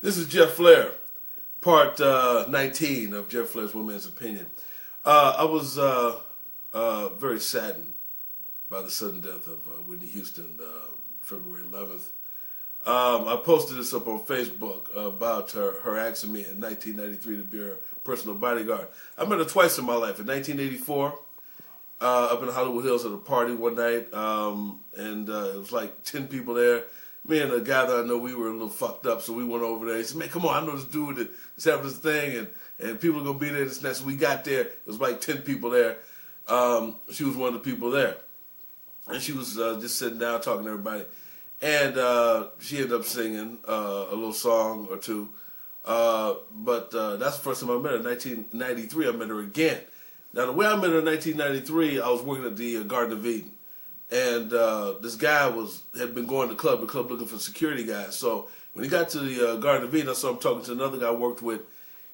This is Jeff Flair, part 19 of Jeff Flair's One Man's Opinion. I was very saddened by the sudden death of Whitney Houston, February 11th. I posted this up on Facebook about her asking me in 1993 to be her personal bodyguard. I met her twice in my life. In 1984, up in the Hollywood Hills at a party one night, and it was like 10 people there. Me and a guy that I know, we were a little fucked up, so we went over there. He said, man, come on, I know this dude that's having this thing, and people are going to be there this next. So we got there. It was like 10 people there. She was one of the people there. And she was just sitting down talking to everybody. And she ended up singing a little song or two. But that's the first time I met her. In 1993, I met her again. Now, the way I met her in 1993, I was working at the Garden of Eden. And this guy had been going to the club looking for security guys. So when he got to the Garden of Eden, I saw him talking to another guy I worked with.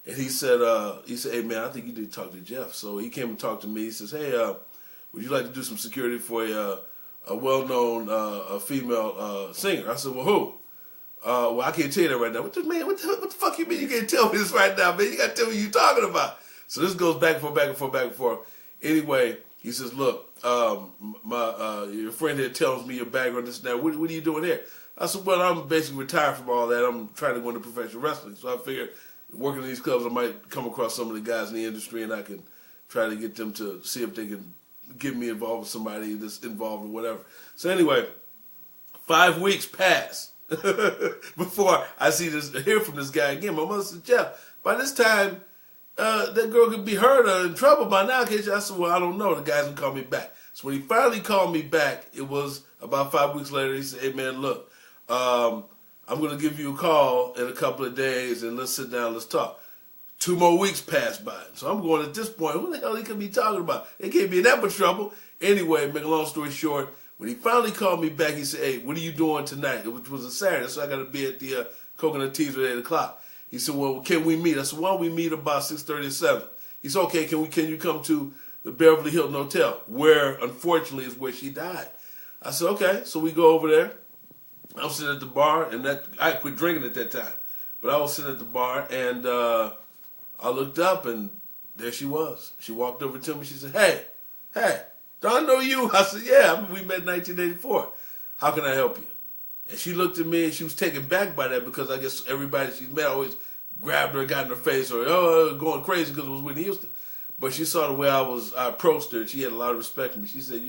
And he said, hey, man, I think you need to talk to Jeff. So he came and talked to me. He says, hey, would you like to do some security for a well-known female singer? I said, well, who? Well, I can't tell you that right now. What the fuck you mean you can't tell me this right now, man? You got to tell me what you're talking about. So this goes back and forth, back and forth, back and forth. Anyway, he says, look, your friend here tells me your background, this and that. What are you doing here? I said, well, I'm basically retired from all that. I'm trying to go into professional wrestling. So I figured working in these clubs, I might come across some of the guys in the industry, and I can try to get them to see if they can get me involved with somebody that's involved or whatever. So anyway, 5 weeks pass before I hear from this guy again. My mother said, Jeff, by this time, that girl could be hurt or in trouble by now. I said, well, I don't know. The guy's going to call me back. So when he finally called me back, it was about 5 weeks later. He said, hey, man, look, I'm going to give you a call in a couple of days, and let's sit down, let's talk. 2 more weeks passed by. So I'm going, at this point, who the hell he could be talking about? They can't be in that much trouble. Anyway, make a long story short, when he finally called me back, he said, hey, what are you doing tonight? Which was a Saturday, so I got to be at the Coconut Teas at 8 o'clock. He said, well, can we meet? I said, why don't we meet about 6:30 or 7? He said, okay, can you come to the Beverly Hilton Hotel, where, unfortunately, is where she died. I said, okay. So we go over there. I'm sitting at the bar, and I quit drinking at that time. But I was sitting at the bar, and I looked up, and there she was. She walked over to me. She said, hey, do I know you? I said, yeah, we met in 1984. How can I help you? And she looked at me, and she was taken back by that because I guess everybody she's met always grabbed her, got in her face, or going crazy because it was Whitney Houston. But she saw the way I approached her, and she had a lot of respect for me. She said,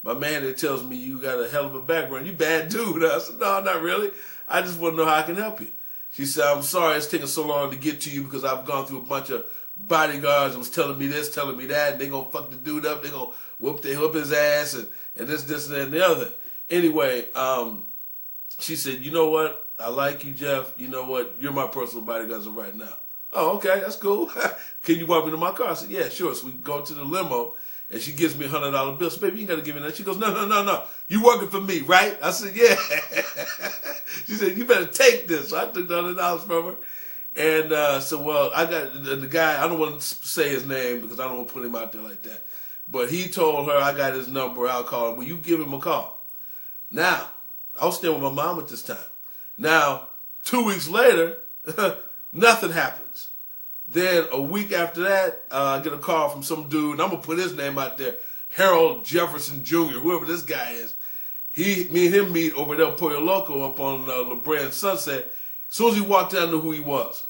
my man that tells me you got a hell of a background, you bad dude. I said, no, not really. I just want to know how I can help you. She said, I'm sorry it's taking so long to get to you because I've gone through a bunch of bodyguards that was telling me this, telling me that, and they're going to fuck the dude up. They're going to whoop his ass, and this, and that, and the other. Anyway, she said, you know what? I like you, Jeff. You know what? You're my personal bodyguard as of right now. Oh, okay, that's cool. Can you walk me to my car? I said, yeah, sure. So we go to the limo, and she gives me a $100 bill. So, baby, you ain't got to give me that. She goes, no. You working for me, right? I said, yeah. She said, you better take this. So I took the $100 from her. And so, well, I got the guy, I don't want to say his name because I don't want to put him out there like that. But he told her, I got his number, I'll call him. Will you give him a call? Now, I was staying with my mom at this time. Now, 2 weeks later, nothing happens. Then a week after that, I get a call from some dude, and I'm going to put his name out there, Harold Jefferson Jr., whoever this guy is. Me and him meet over at El Pollo Loco up on La Brea and Sunset. As soon as he walked in, I knew who he was.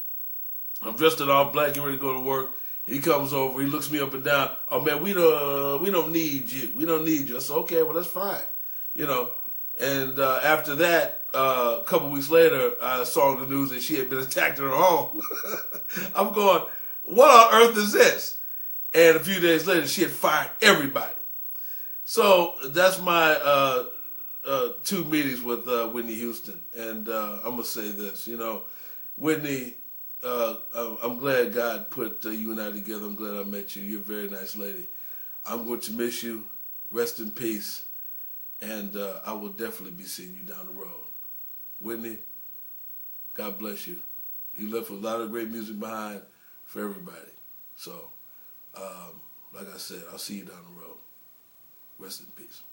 I'm dressed in all black, getting ready to go to work. He comes over, he looks me up and down. Oh, man, we don't need you. We don't need you. I said, okay, well, that's fine. And after that, a couple weeks later, I saw on the news that she had been attacked in her home. I'm going, what on earth is this? And a few days later, she had fired everybody. So that's my 2 meetings with Whitney Houston. And I'm going to say this, Whitney, I'm glad God put you and I together. I'm glad I met you. You're a very nice lady. I'm going to miss you. Rest in peace. And I will definitely be seeing you down the road. Whitney, God bless you. You left a lot of great music behind for everybody. So, like I said, I'll see you down the road. Rest in peace.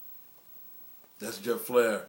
That's Jeff Flair.